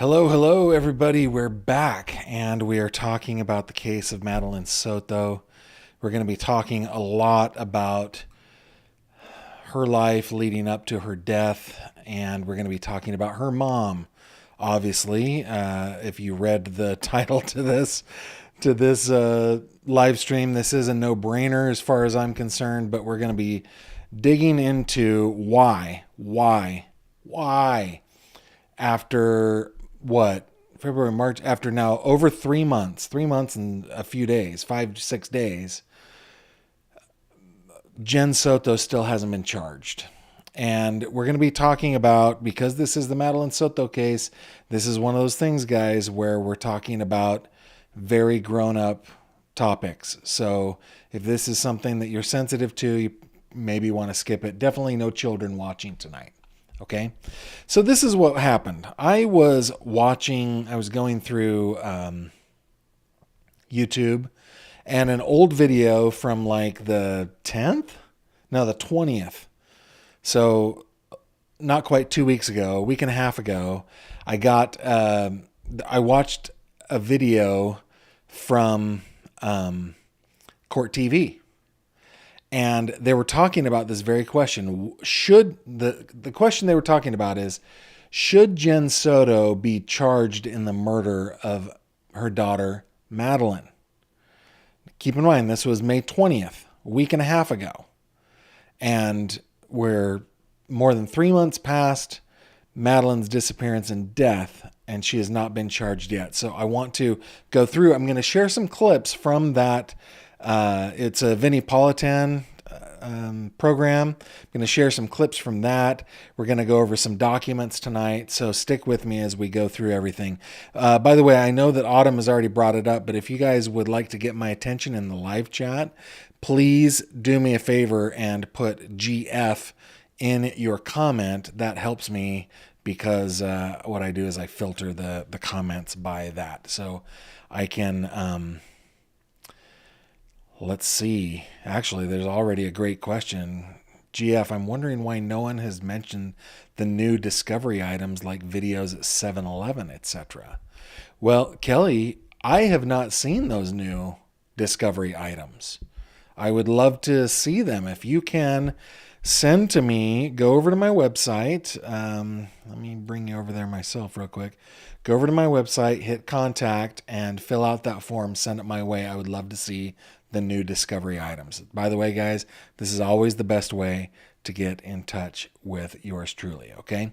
Hello, hello, everybody. We're back, and we are talking about the case of Madeline Soto. We're going to be talking a lot about her life leading up to her death, and we're going to be talking about her mom. Obviously, if you read the title to this live stream, this is a no-brainer as far as I'm concerned. But we're going to be digging into why after what, February, March, after now over 3 months, 3 months and a few days, 5 to 6 days, Jen Soto still hasn't been charged. And we're going to be talking about, because this is the Madeline Soto case, this is one of those things, guys, where we're talking about very grown-up topics. So if this is something that you're sensitive to, you maybe want to skip it. Definitely no children watching tonight. Okay, so this is what happened. I was going through YouTube, and an old video from like the 10th? No, the 20th. So not quite 2 weeks ago, a week and a half ago, I watched a video from Court TV. And they were talking about this very question. The question they were talking about is, should Jen Soto be charged in the murder of her daughter, Madeline? Keep in mind, this was May 20th, a week and a half ago. And we're more than 3 months past Madeline's disappearance and death, and she has not been charged yet. So I want to go through. I'm going to share some clips from that. It's a Vinnie Politan program. I'm going to share some clips from that. We're going to go over some documents tonight, so stick with me as we go through everything. By the way, I know that Autumn has already brought it up, but if you guys would like to get my attention in the live chat, please do me a favor and put GF in your comment. That helps me, because what I do is I filter the comments by that. So I can... Let's see. Actually, there's already a great question. GF, I'm wondering why no one has mentioned the new discovery items like videos at 7-Eleven, etc. Well, Kelly, I have not seen those new discovery items. I would love to see them. If you can send to me, go over to my website. Let me bring you over there myself real quick. Go over to my website, hit contact, and fill out that form. Send it my way. I would love to see the new discovery items. By the way, guys, this is always the best way to get in touch with yours truly, okay?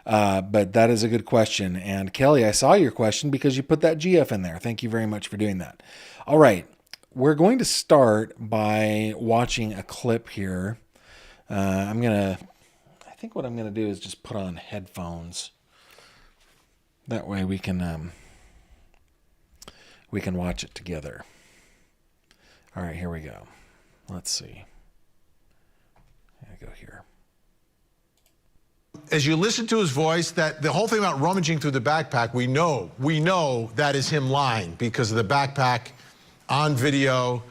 But that is a good question. And Kelly, I saw your question because you put that GF in there. Thank you very much for doing that. All right, we're going to start by watching a clip here. I think what I'm going to do is just put on headphones. That way we can watch it together. All right, here we go. Let's see. I go here. As you listen to his voice, that the whole thing about rummaging through the backpack, we know that is him lying, because of the backpack on video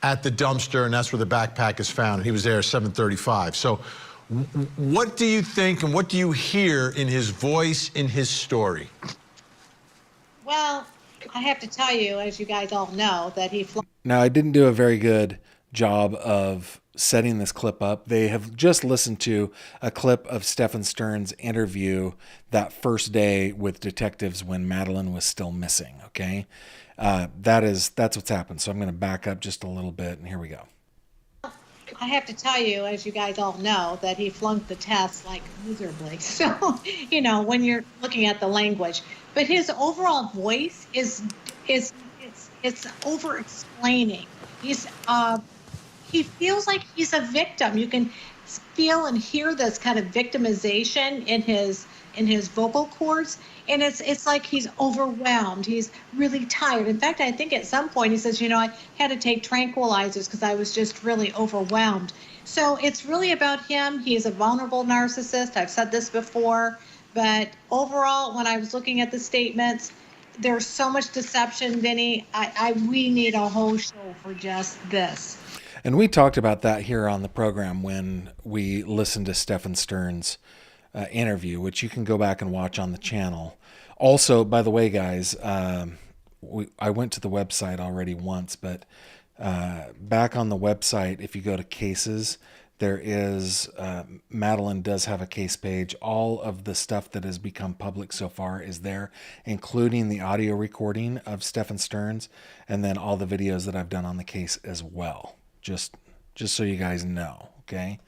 at the dumpster, and that's where the backpack is found. And he was there at 7:35. So what do you think and what do you hear in his voice, in his story? Well, I have to tell you, as you guys all know, that he Now, I didn't do a very good job of setting this clip up. They have just listened to a clip of Stephan Sterns' interview that first day with detectives when Madeline was still missing, okay? That's what's happened. So I'm going to back up just a little bit, and here we go. I have to tell you, as you guys all know, that he flunked the test like miserably. So, you know, when you're looking at the language, but his overall voice is over explaining. He feels like he's a victim. You can feel and hear this kind of victimization in his vocal cords, and it's like he's overwhelmed. He's really tired. In fact, I think at some point he says, you know, I had to take tranquilizers because I was just really overwhelmed. So it's really about him. He's a vulnerable narcissist. I've said this before, but overall, when I was looking at the statements, there's so much deception, Vinny. We need a whole show for just this. And we talked about that here on the program when we listened to Stephan Sterns' interview, which you can go back and watch on the channel. Also, by the way, guys, I went to the website already once, but back on the website, if you go to cases, there is Madeline does have a case page. All of the stuff that has become public so far is there, including the audio recording of Stephan Sterns, and then all the videos that I've done on the case as well. Just so you guys know, okay?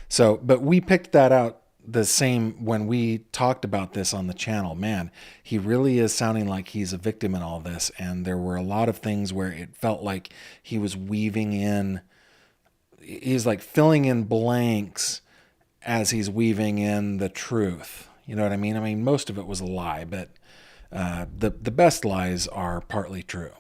So, but we picked that out the same when we talked about this on the channel. Man, he really is sounding like he's a victim in all this, and there were a lot of things where it felt like he was weaving in, he's like filling in blanks as he's weaving in the truth. You know what I mean? I mean, most of it was a lie, but the best lies are partly true.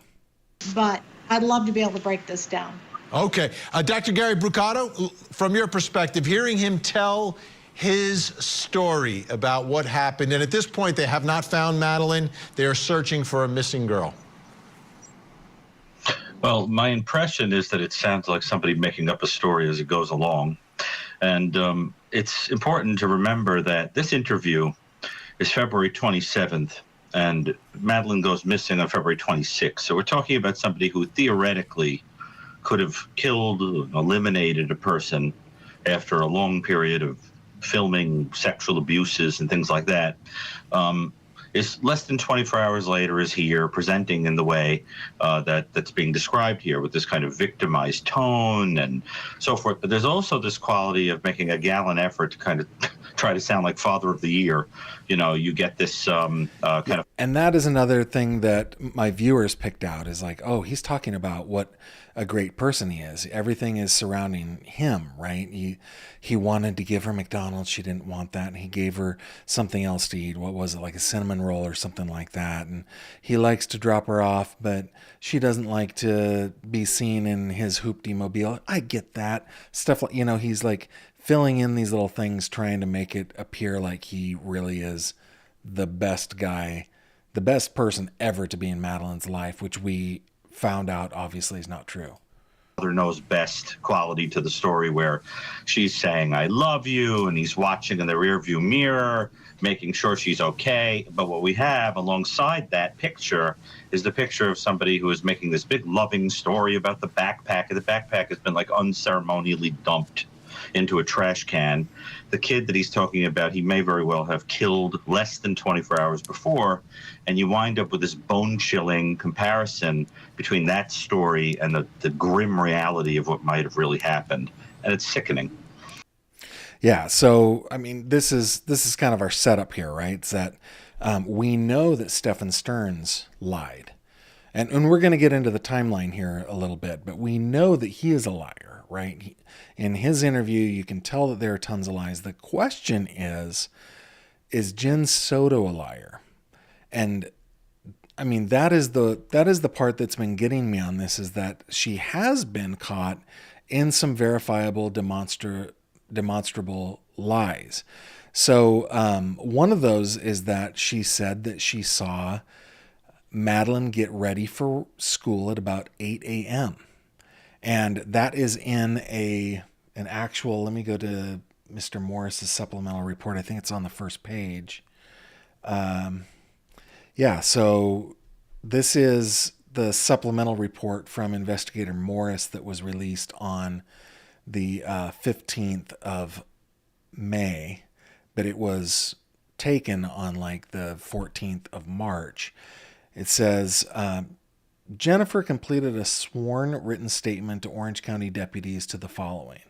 But I'd love to be able to break this down. Okay. Dr. Gary Brucato, from your perspective, hearing him tell his story about what happened, and at this point they have not found Madeline. They are searching for a missing girl. Well, my impression is that it sounds like somebody making up a story as it goes along. And it's important to remember that this interview is February 27th, and Madeline goes missing on February 26th. So we're talking about somebody who theoretically could have killed, eliminated a person after a long period of filming sexual abuses and things like that. Is less than 24 hours later is here presenting in the way that's being described here, with this kind of victimized tone and so forth. But there's also this quality of making a gallant effort to kind of try to sound like Father of the Year. You know, you get this kind of... And that is another thing that my viewers picked out, is like, oh, he's talking about what a great person he is. Everything is surrounding him, right? He wanted to give her McDonald's. She didn't want that. And he gave her something else to eat. What was it? Like a cinnamon roll or something like that. And he likes to drop her off, but she doesn't like to be seen in his hoopty mobile. I get that. Stuff like, you know, he's like filling in these little things, trying to make it appear like he really is the best guy, the best person ever to be in Madeline's life, which we found out obviously is not true. Mother knows best quality to the story, where she's saying, I love you, and he's watching in the rearview mirror, making sure she's okay. But what we have alongside that picture is the picture of somebody who is making this big loving story about the backpack, and the backpack has been like unceremonially dumped into a trash can. The kid that he's talking about, he may very well have killed less than 24 hours before, and you wind up with this bone-chilling comparison between that story and the grim reality of what might have really happened, and it's sickening. Yeah, so I mean, this is kind of our setup here, right? It's that we know that Stephan Sterns lied, and we're going to get into the timeline here a little bit, but we know that he is a liar, right? In his interview, you can tell that there are tons of lies. The question is Jen Soto a liar? And I mean, that is the part that's been getting me on this, is that she has been caught in some verifiable, demonstrable lies. So one of those is that she said that she saw Madeline get ready for school at about 8 a.m. And that is in an actual, let me go to Mr. Morris's supplemental report. I think it's on the first page. Yeah, so this is the supplemental report from Investigator Morris that was released on the 15th of May, but it was taken on like the 14th of March. It says, Jennifer completed a sworn written statement to Orange County deputies to the following.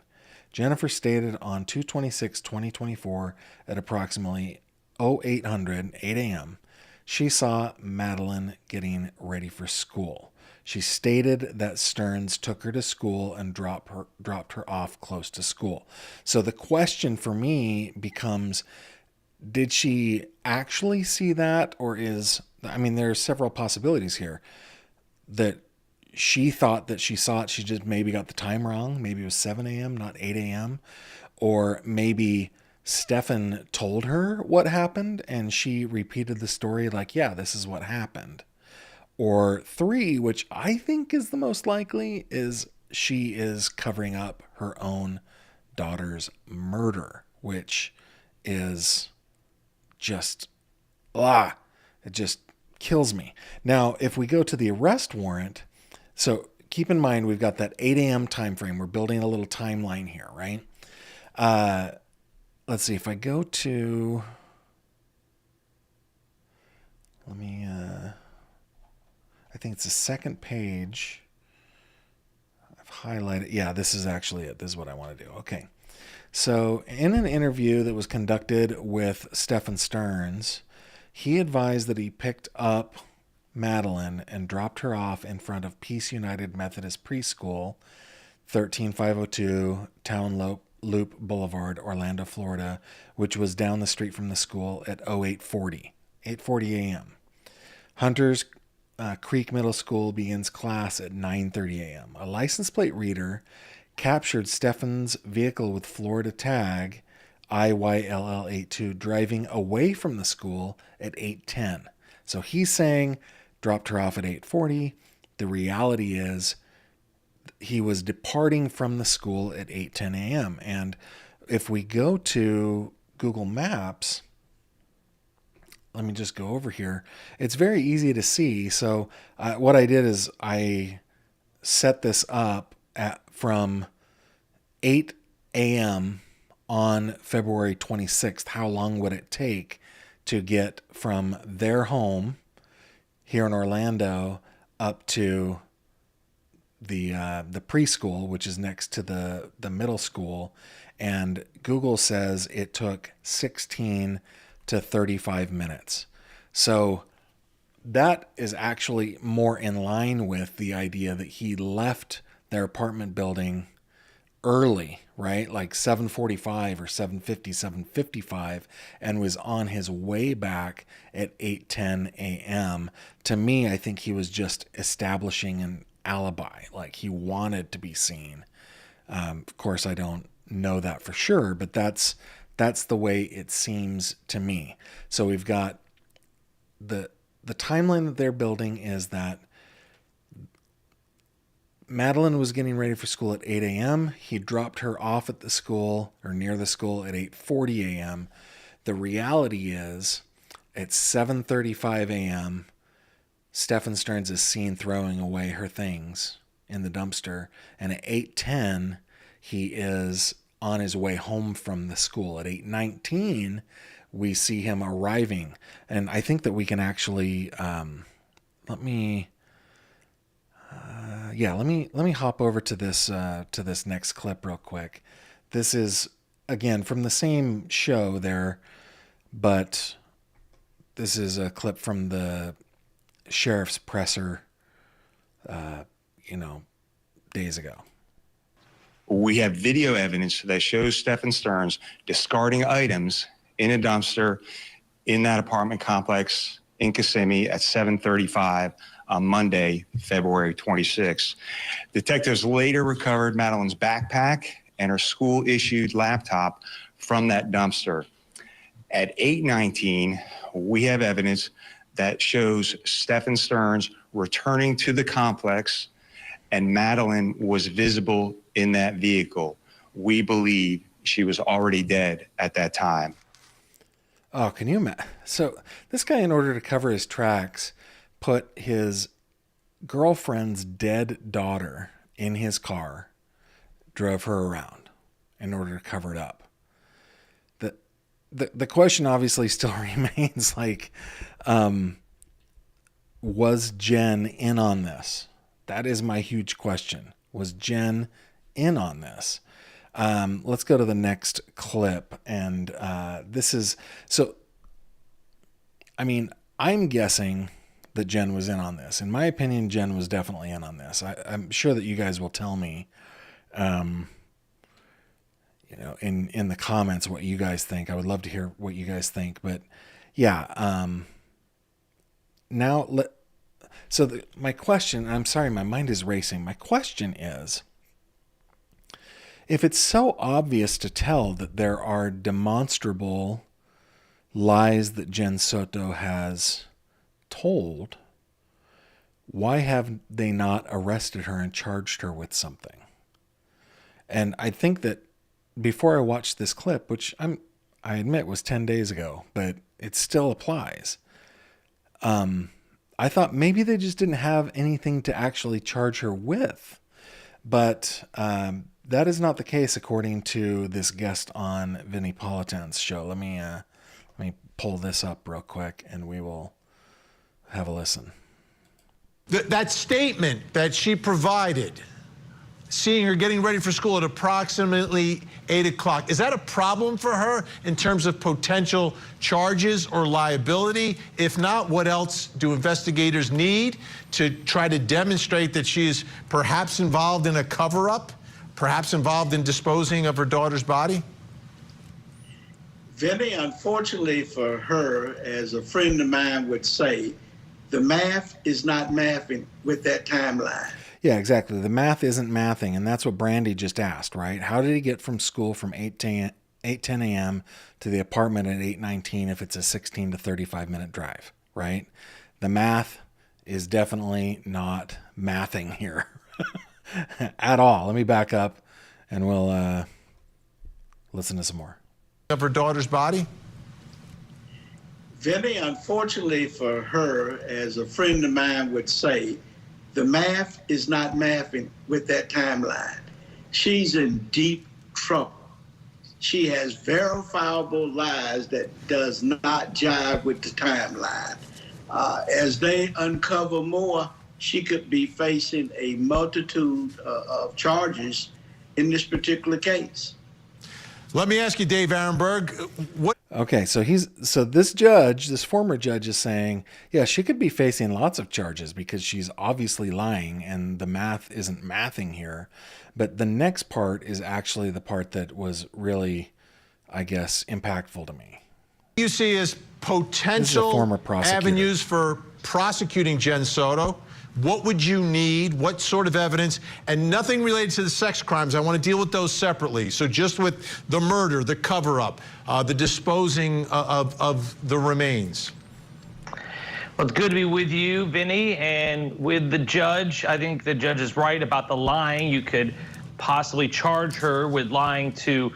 Jennifer stated on 2/26/2024 at approximately 8 a.m., she saw Madeline getting ready for school. She stated that Sterns took her to school and dropped her off close to school. So the question for me becomes, did she actually see that? Or I mean, there are several possibilities here. That she thought that she saw it, she just maybe got the time wrong. Maybe it was 7 a.m., not 8 a.m. Or maybe Stephan told her what happened and she repeated the story like, yeah, this is what happened. Or 3, which I think is the most likely, is she is covering up her own daughter's murder, which is just, It just kills me. Now, if we go to the arrest warrant, so keep in mind we've got that 8 a.m. time frame. We're building a little timeline here, right? Let's see if I go to, I think it's the second page. I've highlighted. Yeah, this is actually it. This is what I want to do. Okay. So in an interview that was conducted with Stephan Sterns, he advised that he picked up Madeline and dropped her off in front of Peace United Methodist Preschool, 13502 Town Loop Boulevard, Orlando, Florida, which was down the street from the school at 8:40 a.m. Hunters Creek Middle School begins class at 9:30 a.m. A license plate reader captured Stephan's vehicle with Florida tag IYLL82 driving away from the school at 8:10. So he's saying dropped her off at 8:40. The reality is he was departing from the school at 8:10 a.m. And if we go to Google Maps, let me just go over here. It's very easy to see. So what I did is I set this up from 8 a.m. on February 26th. How long would it take to get from their home here in Orlando up to the preschool, which is next to the middle school? And Google says it took 16 to 35 minutes. So that is actually more in line with the idea that he left their apartment building early, right? Like 7:45 or 7:50, 7:55, and was on his way back at 8:10 a.m. To me, I think he was just establishing an alibi. Like he wanted to be seen. Of course, I don't know that for sure, but that's the way it seems to me. So we've got the timeline that they're building is that Madeline was getting ready for school at 8 a.m. He dropped her off at the school or near the school at 8:40 a.m. The reality is at 7:35 a.m., Stephan Sterns is seen throwing away her things in the dumpster. And at 8:10, he is on his way home from the school. At 8:19, we see him arriving. And I think that we can actually, let me hop over to this next clip real quick. This is, again, from the same show there, but this is a clip from the sheriff's presser, days ago. We have video evidence that shows Stephan Sterns discarding items in a dumpster in that apartment complex in Kissimmee at 7:35 on Monday, February 26. Detectives later recovered Madeline's backpack and her school-issued laptop from that dumpster. At 8:19, we have evidence that shows Stephan Sterns returning to the complex, and Madeline was visible in that vehicle. We believe she was already dead at that time. Oh, can you imagine? So this guy, in order to cover his tracks, put his girlfriend's dead daughter in his car, drove her around in order to cover it up. The question obviously still remains, like, was Jen in on this? That is my huge question. Was Jen in on this? Let's go to the next clip. And this is, so, I mean, I'm guessing that Jen was in on this. In my opinion, Jen was definitely in on this. I'm sure that you guys will tell me, in the comments what you guys think. I would love to hear what you guys think. But yeah, my question, I'm sorry, my mind is racing. My question is, if it's so obvious to tell that there are demonstrable lies that Jen Soto has told, why have they not arrested her and charged her with something? And I think that before I watched this clip, which I admit was 10 days ago, but it still applies. I thought maybe they just didn't have anything to actually charge her with. But that is not the case, according to this guest on Vinnie Politan's show. Let me pull this up real quick, and we will have a listen. That statement that she provided, seeing her getting ready for school at approximately 8 o'clock, is that a problem for her in terms of potential charges or liability? If not, what else do investigators need to try to demonstrate that she is perhaps involved in a cover-up, perhaps involved in disposing of her daughter's body? Vinny, unfortunately for her, as a friend of mine would say, the math is not mathing with that timeline. Yeah, exactly. The math isn't mathing, and that's what Brandy just asked, right? How did he get from school from 10 a.m. to the apartment at 8:19 if it's a 16 to 35-minute drive, right? The math is definitely not mathing here at all. Let me back up, and we'll listen to some more. Of her daughter's body? Vinny, unfortunately for her, as a friend of mine would say, the math is not mathing with that timeline. She's in deep trouble. She has verifiable lies that does not jive with the timeline. As they uncover more, she could be facing a multitude of charges in this particular case. Let me ask you, Dave Arenberg, what? Okay, so this former judge is saying, yeah, she could be facing lots of charges because she's obviously lying and the math isn't mathing here. But the next part is actually the part that was really, I guess, impactful to me. You see as potential former prosecutor. avenues for prosecuting Jen Soto? What would you need? What sort of evidence? And nothing related to the sex crimes. I want to deal with those separately. So just with the murder, the cover-up, the disposing of the remains. Well, it's good to be with you, Vinny, and with the judge. I think the judge is right about the lying. You could possibly charge her with lying to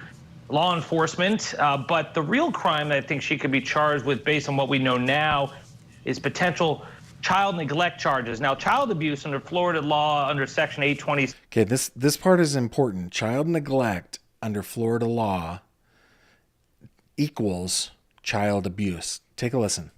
law enforcement, but the real crime that I think she could be charged with, based on what we know now, is potential child neglect charges. Now, child abuse under Florida law under Section 820. Okay, this part is important. Child neglect under Florida law equals child abuse. Take a listen.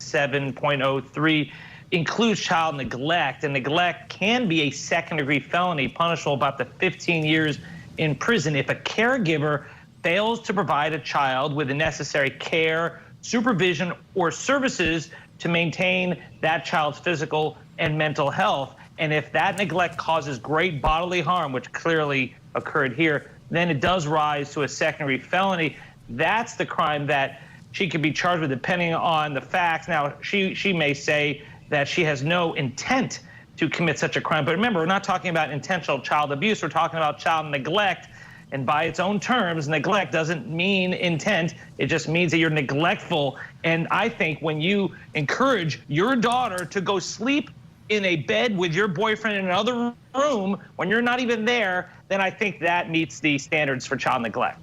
7.03 includes child neglect, and neglect can be a second-degree felony punishable by up to 15 years in prison if a caregiver fails to provide a child with the necessary care, supervision, or services to maintain that child's physical and mental health. And if that neglect causes great bodily harm, which clearly occurred here, then it does rise to a secondary felony. That's the crime that she could be charged with, depending on the facts. Now, she may say that she has no intent to commit such a crime. But remember, we're not talking about intentional child abuse. We're talking about child neglect. And by its own terms, neglect doesn't mean intent. It just means that you're neglectful. And I think when you encourage your daughter to go sleep in a bed with your boyfriend in another room when you're not even there, then I think that meets the standards for child neglect.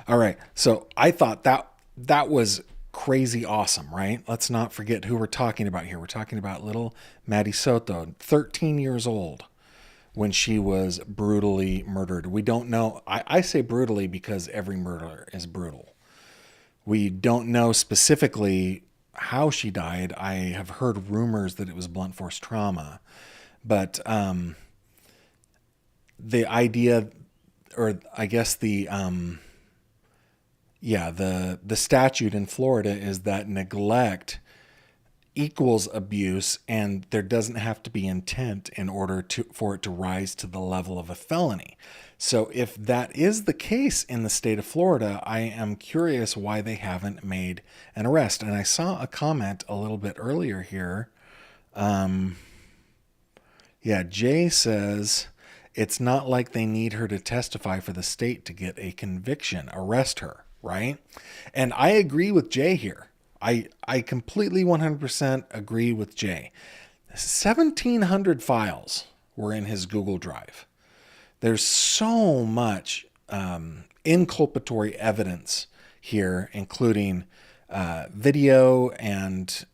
All right. So I thought that was crazy awesome, right? Let's not forget who we're talking about here. We're talking about little Maddie Soto, 13 years old, when she was brutally murdered. We don't know. I say brutally because every murder is brutal. We don't know specifically how she died. I have heard rumors that it was blunt force trauma, but the idea, or I guess the statute in Florida is that neglect equals abuse, and there doesn't have to be intent in order for it to rise to the level of a felony. So if that is the case in the state of Florida, I am curious why they haven't made an arrest. And I saw a comment a little bit earlier here. Jay says it's not like they need her to testify for the state to get a conviction. Arrest her, right? And I agree with Jay here. I completely 100% agree with Jay. 1,700 files were in his Google Drive. There's so much inculpatory evidence here, including video and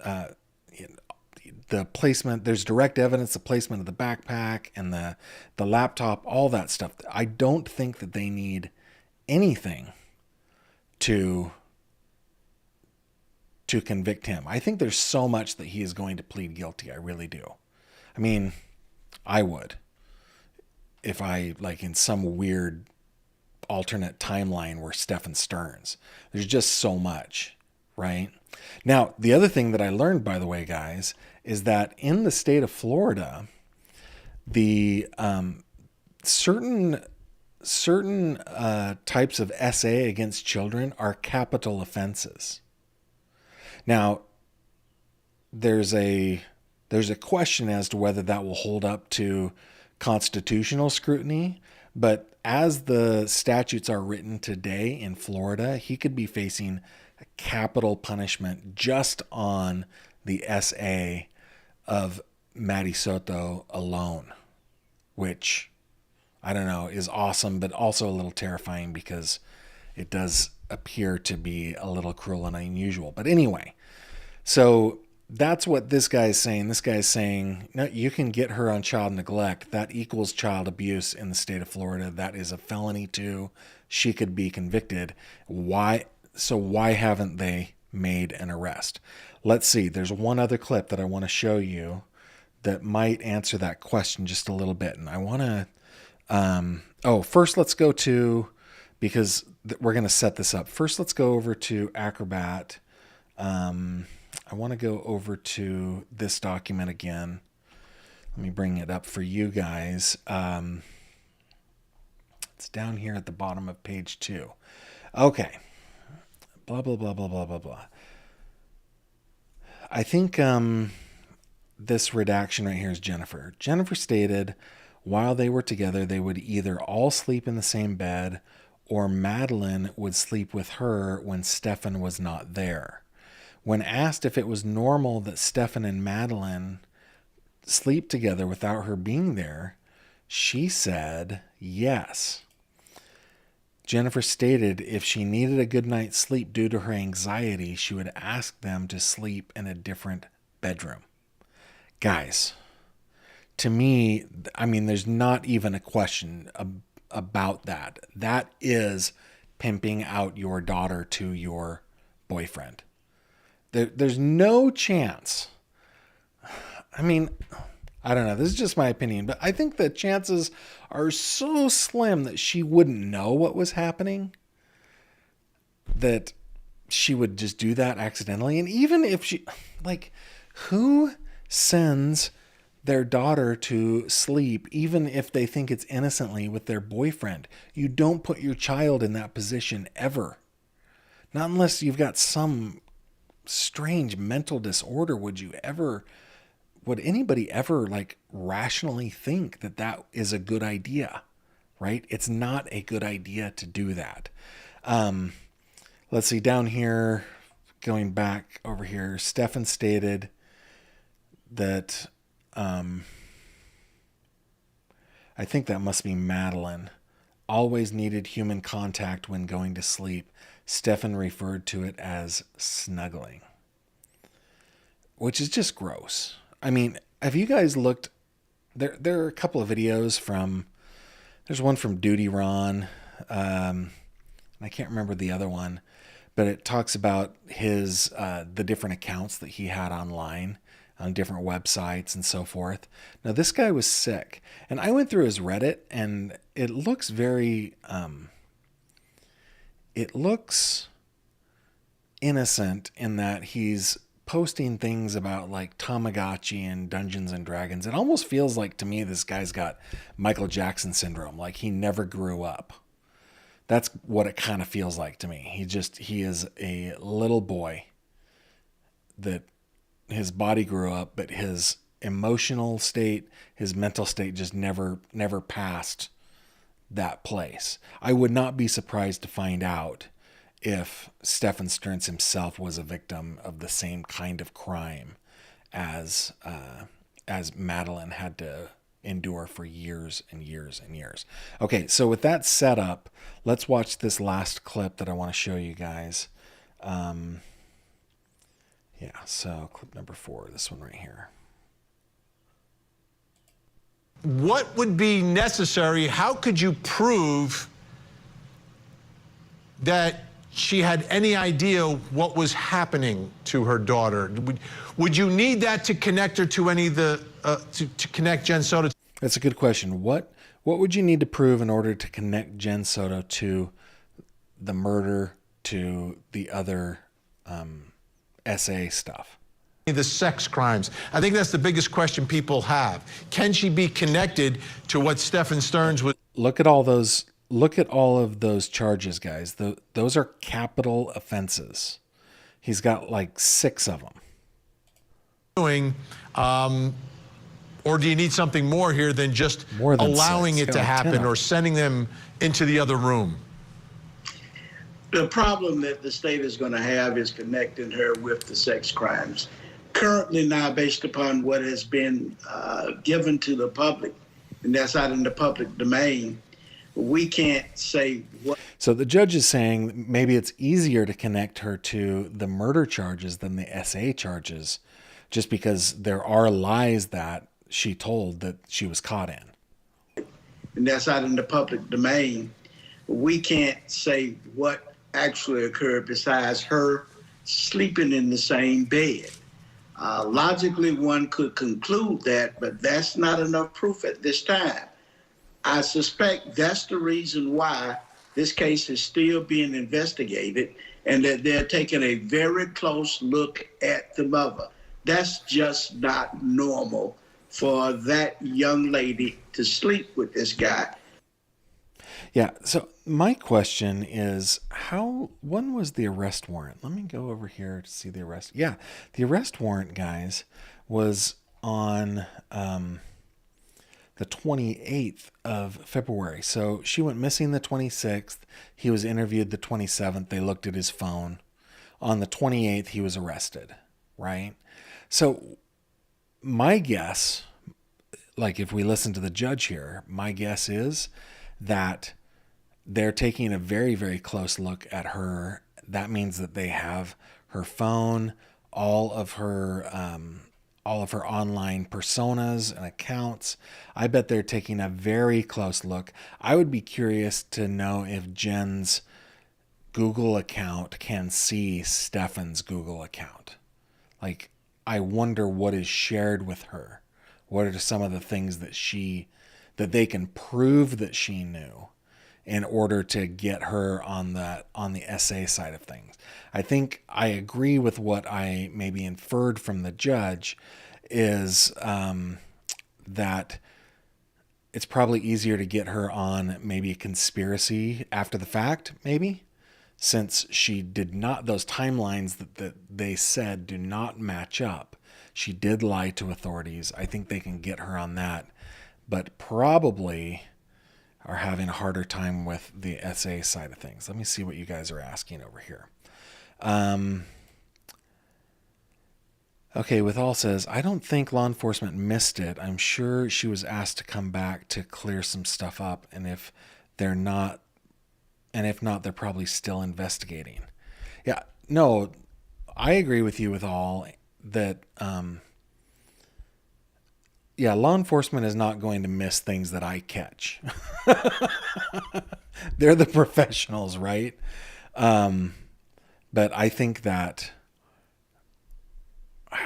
the placement, there's direct evidence, the placement of the backpack and the laptop, all that stuff. I don't think that they need anything to convict him. I think there's so much that he is going to plead guilty. I really do. I mean, I would, if I, like, in some weird alternate timeline where Stephan Sterns. There's just so much, right? Now, the other thing that I learned, by the way, guys, is that in the state of Florida, the certain types of SA against children are capital offenses. Now, there's a question as to whether that will hold up to constitutional scrutiny, but as the statutes are written today in Florida, he could be facing a capital punishment just on the SA of Maddie Soto alone, which, I don't know, is awesome, but also a little terrifying because it does appear to be a little cruel and unusual. But anyway, so that's what this guy's saying. This guy's saying, no, you can get her on child neglect. That equals child abuse in the state of Florida. That is a felony too. She could be convicted. Why? So why haven't they made an arrest? Let's see. There's one other clip that I want to show you that might answer that question just a little bit. And I want to, first let's go to, because we're going to set this up. First, let's go over to Acrobat. I want to go over to this document again. Let me bring it up for you guys. It's down here at the bottom of page 2. Okay. Blah, blah, blah, blah, blah, blah, blah. I think this redaction right here is Jennifer. Jennifer stated while they were together, they would either all sleep in the same bed or Madeline would sleep with her when Stephan was not there. When asked if it was normal that Stephan and Madeline sleep together without her being there, she said yes. Jennifer stated if she needed a good night's sleep due to her anxiety, she would ask them to sleep in a different bedroom. Guys, to me, I mean, there's not even a question about that. That is pimping out your daughter to your boyfriend. There's no chance. I mean, I don't know. This is just my opinion, but I think the chances are so slim that she wouldn't know what was happening, that she would just do that accidentally. And even if she, like, who sends their daughter to sleep, even if they think it's innocently, with their boyfriend? You don't put your child in that position ever. Not unless you've got some strange mental disorder. Would anybody ever, like, rationally think that that is a good idea, right? It's not a good idea to do that. Let's see, down here, going back over here, Stephan stated that, I think that must be Madeline, always needed human contact when going to sleep. Stephan referred to it as snuggling, which is just gross. I mean, have you guys looked? There are a couple of videos from, there's one from Duty Ron. I can't remember the other one, but it talks about his, the different accounts that he had online on different websites and so forth. Now, this guy was sick, and I went through his Reddit, and it looks very, it looks innocent in that he's posting things about, like, Tamagotchi and Dungeons and Dragons. It almost feels like, to me, this guy's got Michael Jackson syndrome, like he never grew up. That's what it kind of feels like to me. He is a little boy that his body grew up, but his emotional state, his mental state just never passed that place. I would not be surprised to find out if Stephan Sterns himself was a victim of the same kind of crime as Madeline had to endure for years and years and years. Okay, so with that set up, let's watch this last clip that I want to show you guys. Yeah, so clip number 4, this one right here. what would be necessary? How could you prove that she had any idea what was happening to her daughter? Would you need that to connect her to any of the to connect Jen Soto? That's a good question. What would you need to prove in order to connect Jen Soto to the murder, to the other SA stuff? The sex crimes. I think that's the biggest question people have. Can she be connected to what Stephan Sterns was? Look at all those. Look at all of those charges, guys. Those are capital offenses. He's got like 6 of them. Doing, or do you need something more here than just allowing it to happen or sending them into the other room? The problem that the state is going to have is connecting her with the sex crimes. Currently now, based upon what has been given to the public, and that's out in the public domain, we can't say what. So the judge is saying maybe it's easier to connect her to the murder charges than the SA charges, just because there are lies that she told that she was caught in. And that's out in the public domain. We can't say what actually occurred besides her sleeping in the same bed. Logically, one could conclude that, but that's not enough proof at this time. I suspect that's the reason why this case is still being investigated and that they're taking a very close look at the mother. That's just not normal for that young lady to sleep with this guy. Yeah. So my question is, when was the arrest warrant? Let me go over here to see the arrest. Yeah. The arrest warrant, guys, was on the 28th of February. So she went missing the 26th. He was interviewed the 27th. They looked at his phone. On the 28th, he was arrested, right? So my guess, like if we listen to the judge here, my guess is that they're taking a very, very close look at her. That means that they have her phone, all of her online personas and accounts. I bet they're taking a very close look. I would be curious to know if Jen's Google account can see Stephan's Google account. Like, I wonder what is shared with her. What are some of the things that they can prove that she knew in order to get her on the SA side of things. I think I agree with what I maybe inferred from the judge is that it's probably easier to get her on maybe a conspiracy after the fact, maybe, since she did not, those timelines that they said do not match up. She did lie to authorities. I think they can get her on that, but probably are having a harder time with the SA side of things. Let me see what you guys are asking over here. Okay, Withal says, I don't think law enforcement missed it. I'm sure she was asked to come back to clear some stuff up, and if not, they're probably still investigating. Yeah, no, I agree with you Withal that law enforcement is not going to miss things that I catch. They're the professionals, right? But I think that,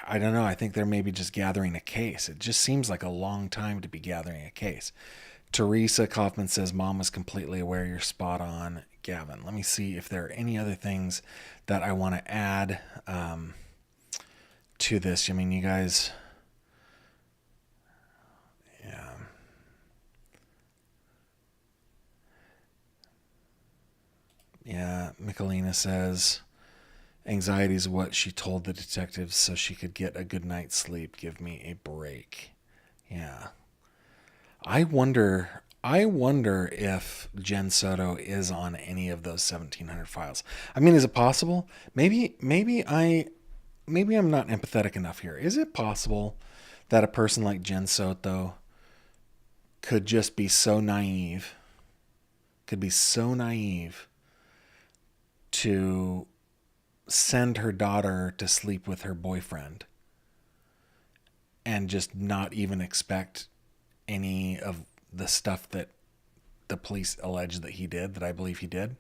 I don't know, I think they're maybe just gathering a case. It just seems like a long time to be gathering a case. Teresa Kaufman says, Mom was completely aware. You're spot on, Gavin. Let me see if there are any other things that I want to add to this. I mean, you guys... Yeah, Michelina says, anxiety is what she told the detectives so she could get a good night's sleep. Give me a break. Yeah. I wonder if Jen Soto is on any of those 1,700 files. I mean, is it possible? Maybe I'm not empathetic enough here. Is it possible that a person like Jen Soto could just be so naive, to send her daughter to sleep with her boyfriend and just not even expect any of the stuff that the police allege that he did, that I believe he did?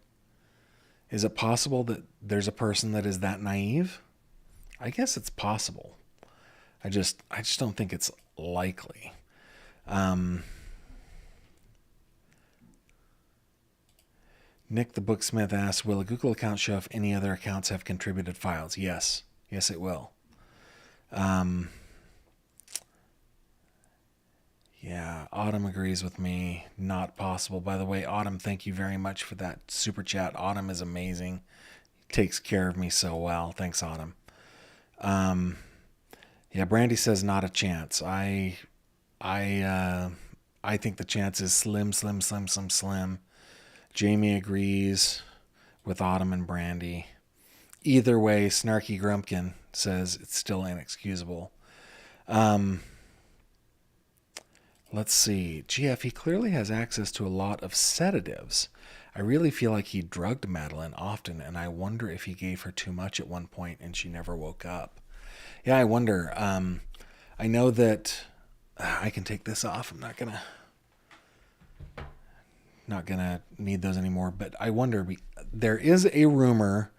Is it possible that there's a person that is that naive? I guess it's possible. I just don't think it's likely. Nick the Booksmith asks, will a Google account show if any other accounts have contributed files? Yes. Yes, it will. Yeah, Autumn agrees with me. Not possible. By the way, Autumn, thank you very much for that super chat. Autumn is amazing. Takes care of me so well. Thanks, Autumn. Yeah, Brandy says not a chance. I think the chance is slim. Jamie agrees with Autumn and Brandy. Either way, Snarky Grumpkin says it's still inexcusable. Let's see. GF, he clearly has access to a lot of sedatives. I really feel like he drugged Madeline often, and I wonder if he gave her too much at one point and she never woke up. Yeah, I wonder. I know that I can take this off. I'm not gonna need those anymore. But I wonder. There is a rumor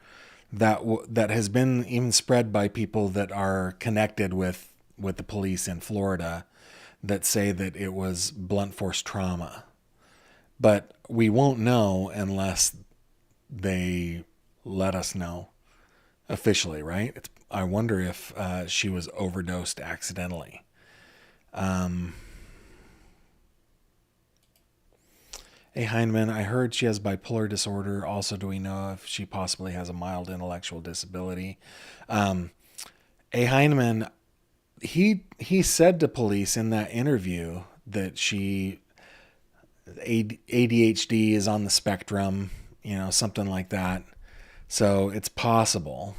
that has been even spread by people that are connected with the police in Florida that say that it was blunt force trauma. But we won't know unless they let us know officially, right? I wonder if she was overdosed accidentally. Hey, Heinemann, I heard she has bipolar disorder. Also, do we know if she possibly has a mild intellectual disability? A. Heinemann, he said to police in that interview that she ADHD is on the spectrum, something like that. So it's possible.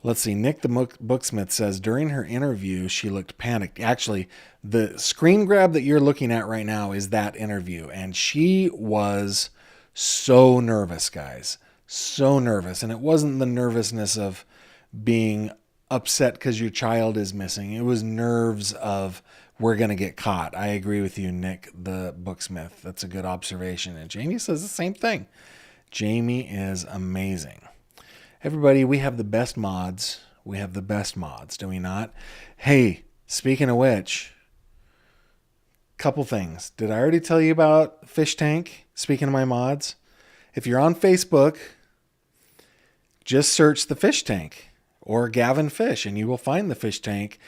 Let's see. Nick the Booksmith says during her interview, she looked panicked. Actually, the screen grab that you're looking at right now is that interview. And she was so nervous, guys. So nervous. And it wasn't the nervousness of being upset because your child is missing. It was nerves of, we're going to get caught. I agree with you, Nick the Booksmith. That's a good observation. And Jamie says the same thing. Jamie is amazing. Everybody, we have the best mods. We have the best mods, do we not? Hey, speaking of which, couple things. Did I already tell you about Fish Tank? Speaking of my mods, if you're on Facebook, just search the Fish Tank or Gavin Fish and you will find the Fish Tank.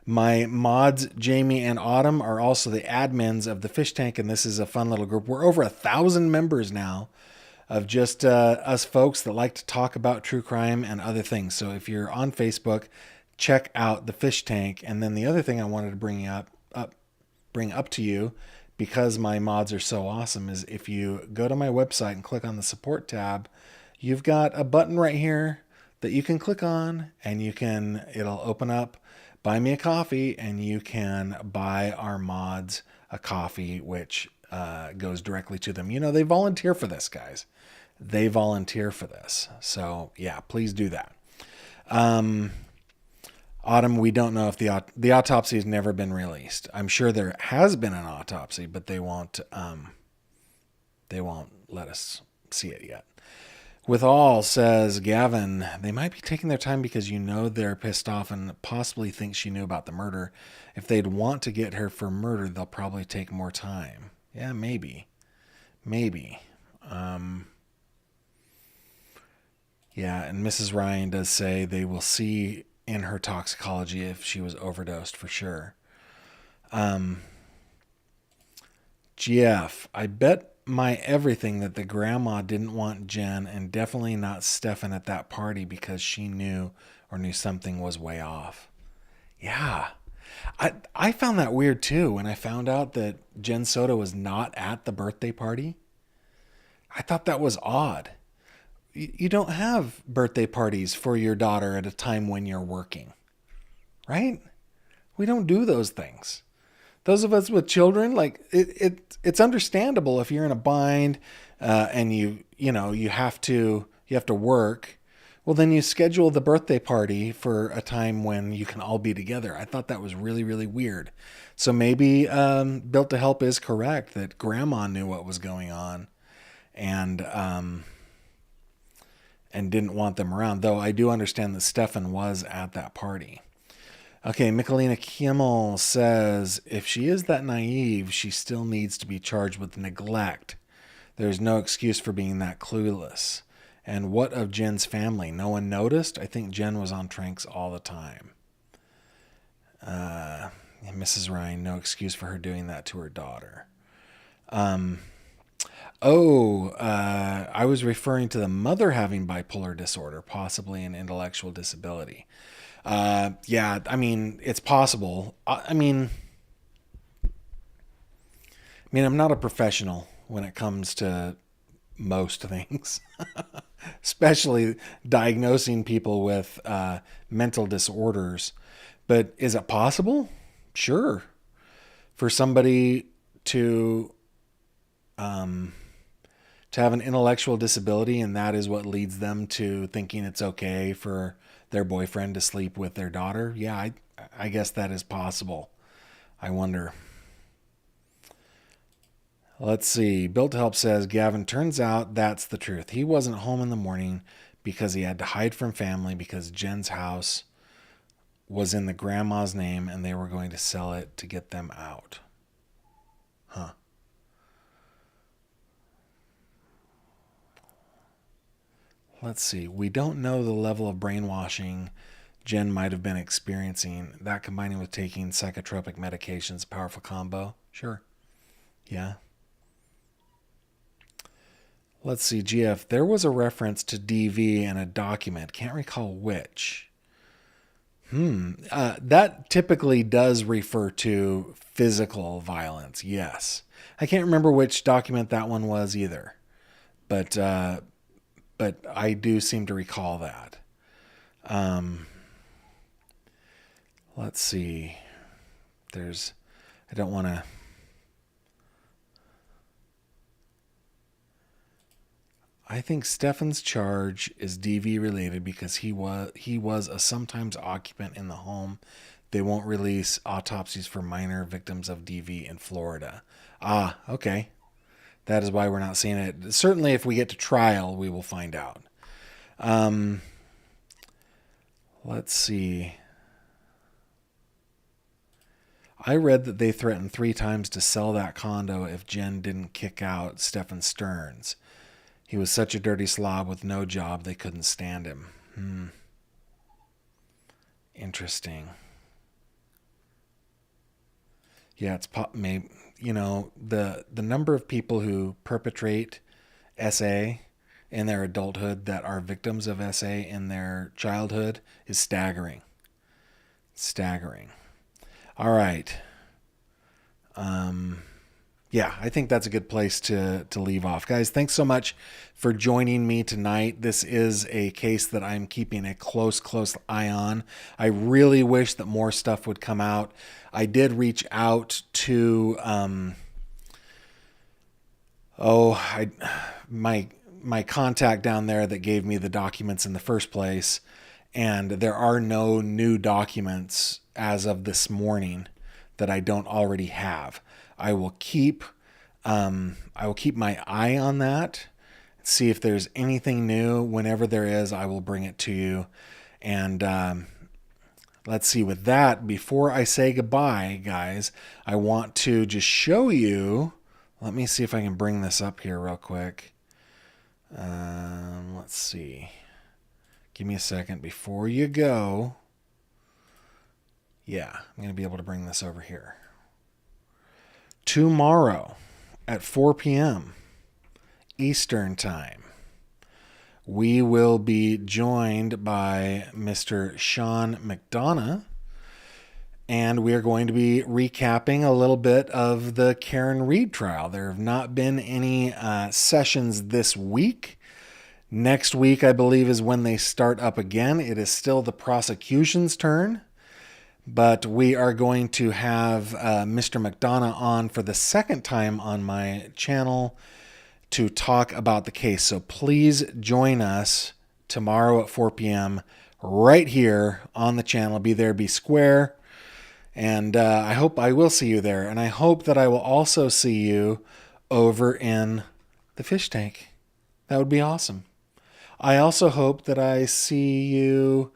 My mods, Jamie and Autumn, are also the admins of the Fish Tank, and this is a fun little group. We're over 1,000 members now of just us folks that like to talk about true crime and other things. So if you're on Facebook, check out the Fish Tank. And then the other thing I wanted to bring up to you, because my mods are so awesome, is if you go to my website and click on the support tab, you've got a button right here that you can click on, and it'll open up Buy Me a Coffee, and you can buy our mods a coffee, which goes directly to them. They volunteer for this, guys. They volunteer for this. So yeah, please do that. Autumn, we don't know if the autopsy has never been released. I'm sure there has been an autopsy, but they won't let us see it yet. With all, says Gavin, they might be taking their time because they're pissed off and possibly think she knew about the murder. If they'd want to get her for murder, they'll probably take more time. Yeah, maybe. Yeah, and Mrs. Ryan does say they will see in her toxicology if she was overdosed for sure. GF, I bet my everything that the grandma didn't want Jen and definitely not Stephan at that party because she knew something was way off. Yeah. I found that weird too when I found out that Jen Soto was not at the birthday party. I thought that was odd. You don't have birthday parties for your daughter at a time when you're working, right? We don't do those things. Those of us with children, it's understandable if you're in a bind and you have to work Well, then you schedule the birthday party for a time when you can all be together. I thought that was really, really weird. So maybe Built to Help is correct that Grandma knew what was going on, and didn't want them around. Though I do understand that Stephan was at that party. Okay, Michelina Kimmel says, if she is that naive, she still needs to be charged with neglect. There's no excuse for being that clueless. And what of Jen's family? No one noticed? I think Jen was on Tranks all the time. Mrs. Ryan, no excuse for her doing that to her daughter. I was referring to the mother having bipolar disorder, possibly an intellectual disability. Yeah, I mean, it's possible. I mean, I'm not a professional when it comes to most things, especially diagnosing people with mental disorders. But is it possible? Sure. For somebody to have an intellectual disability, and that is what leads them to thinking it's okay for their boyfriend to sleep with their daughter. Yeah, I guess that is possible. I wonder. Let's see. Built to Help says, Gavin, turns out that's the truth. He wasn't home in the morning because he had to hide from family because Jen's house was in the grandma's name and they were going to sell it to get them out. Huh. Let's see. We don't know the level of brainwashing Jen might have been experiencing. That combining with taking psychotropic medications, powerful combo. Sure. Yeah. Let's see, GF. There was a reference to DV in a document. Can't recall which. That typically does refer to physical violence. Yes. I can't remember which document that one was either. But I do seem to recall that. Let's see. I don't want to. I think Stephan's charge is DV related because he was a sometimes occupant in the home. They won't release autopsies for minor victims of DV in Florida. Ah, okay. That is why we're not seeing it. Certainly if we get to trial, we will find out. Let's see. I read that they threatened 3 times to sell that condo if Jen didn't kick out Stephan Sterns. He was such a dirty slob with no job, they couldn't stand him. Interesting. Yeah, it's maybe, the number of people who perpetrate SA in their adulthood that are victims of SA in their childhood is staggering. Staggering. All right. Yeah, I think that's a good place to leave off. Guys, thanks so much for joining me tonight. This is a case that I'm keeping a close eye on. I really wish that more stuff would come out. I did reach out to my contact down there that gave me the documents in the first place, and there are no new documents as of this morning that I don't already have. I will keep my eye on that, see if there's anything new. Whenever there is, I will bring it to you. And let's see, with that, before I say goodbye, guys, I want to just show you. Let me see if I can bring this up here real quick. Let's see. Give me a second before you go. Yeah, I'm going to be able to bring this over here. Tomorrow at 4 p.m. Eastern Time, we will be joined by Mr. Sean McDonough, and we are going to be recapping a little bit of the Karen Reed trial. There have not been any sessions this week. Next week, I believe, is when they start up again. It is still the prosecution's turn. But we are going to have Mr. McDonough on for the second time on my channel to talk about the case. So please join us tomorrow at 4 p.m. right here on the channel. Be there, be square. And I hope I will see you there. And I hope that I will also see you over in the fish tank. That would be awesome. I also hope that I see you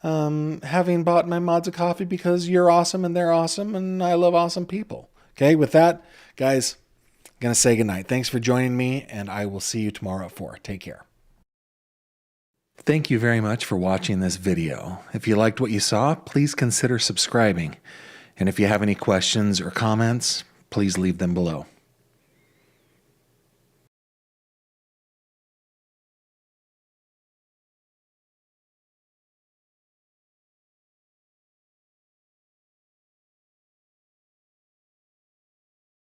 having bought my mods a coffee because you're awesome and they're awesome and I love awesome people. Okay, with that, guys, I'm going to say goodnight. Thanks for joining me, and I will see you tomorrow at 4. Take care. Thank you very much for watching this video. If you liked what you saw, please consider subscribing. And if you have any questions or comments, please leave them below.